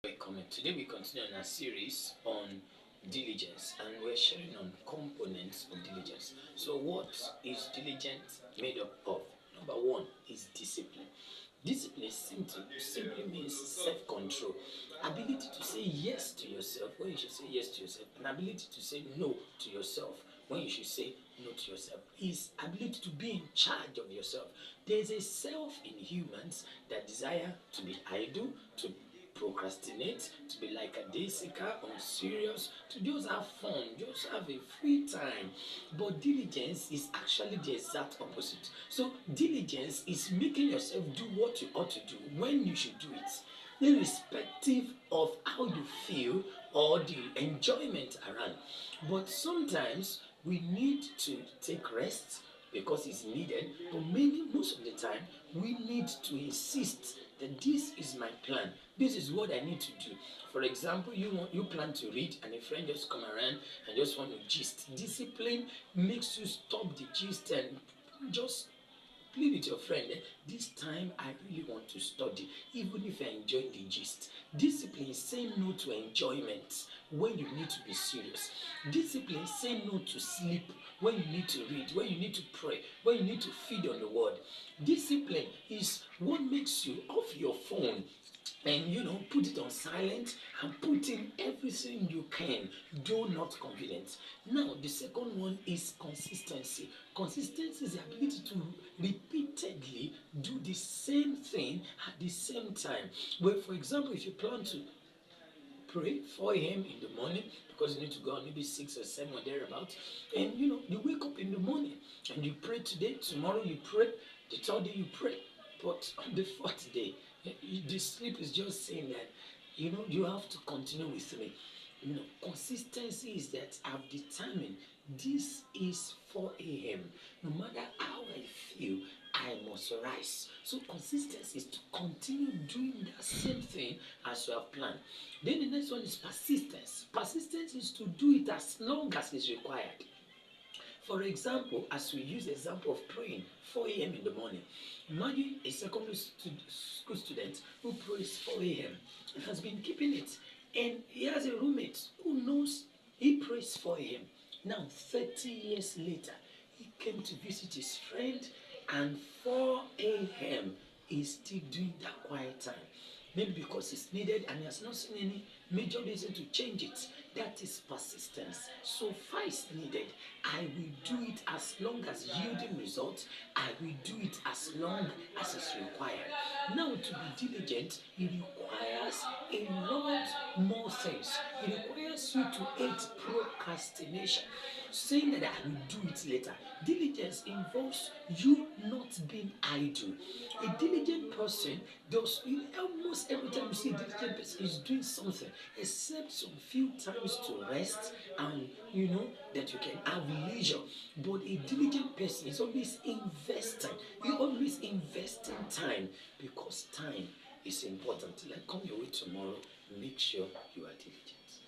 Welcome. Today we continue on our series on diligence, and we're sharing on components of diligence. So, what is diligence made up of? Number one is discipline. Discipline simply means self control, ability to say yes to yourself when you should say yes to yourself, and ability to say no to yourself when you should say no to yourself. Is ability to be in charge of yourself. There's a self in humans that desire to be idle, to procrastinate, to be like a day seeker, unserious, to just have fun, just have a free time. But diligence is actually the exact opposite. So diligence is making yourself do what you ought to do when you should do it, irrespective of how you feel or the enjoyment around. But sometimes we need to take rest because it's needed, but most of the time we need to insist that this is my plan, this is what I need to do. For example, you plan to read and a friend just come around and just want to gist. Discipline makes you stop the gist and just plead with your friend, this time I really want to study, even if I enjoy the gist. Discipline is saying no to enjoyment when you need to be serious. Discipline is saying no to sleep when you need to read, when you need to pray, when you need to feed on the word. Discipline is what makes you off your phone and put it on silent and put in everything you can. Do not confidence. Now the second one is consistency. Consistency is the ability to repeatedly do the same thing at the same time. Well, for example, if you plan to pray 4 a.m. in the morning because you need to go on maybe 6 or 7 or thereabout, and you wake up in the morning and you pray today, tomorrow you pray, the third day you pray, but on the fourth day the sleep is just saying that you have to continue with me. Consistency is that I've determined this is 4 a.m. No matter how I feel, I must rise. So consistency is to continue doing that same thing as you have planned. Then the next one is persistence. Persistence is to do it as long as is required. For example, as we use the example of praying 4 a.m. in the morning, imagine a secondary school student who prays 4 a.m. and has been keeping it, and he has a roommate who knows he prays 4 a.m. Now, 30 years later, he came to visit his friend, and 4 a.m. is still doing that quiet time. Maybe because it's needed and he has not seen any major reason to change it. That is persistence. So far is needed. I will do it as long as yielding results. I will do it as long as it's required. Now, to be diligent, it requires a lot more things. It requires you to hate procrastination, saying that I will do it later. Diligence involves you not being idle. A diligent person does, almost every time you see a diligent person is doing something, except some few times to rest and that you can have leisure. But a diligent person is always investing. You always investing time because time is important. Like, come your way tomorrow, make sure you are diligent.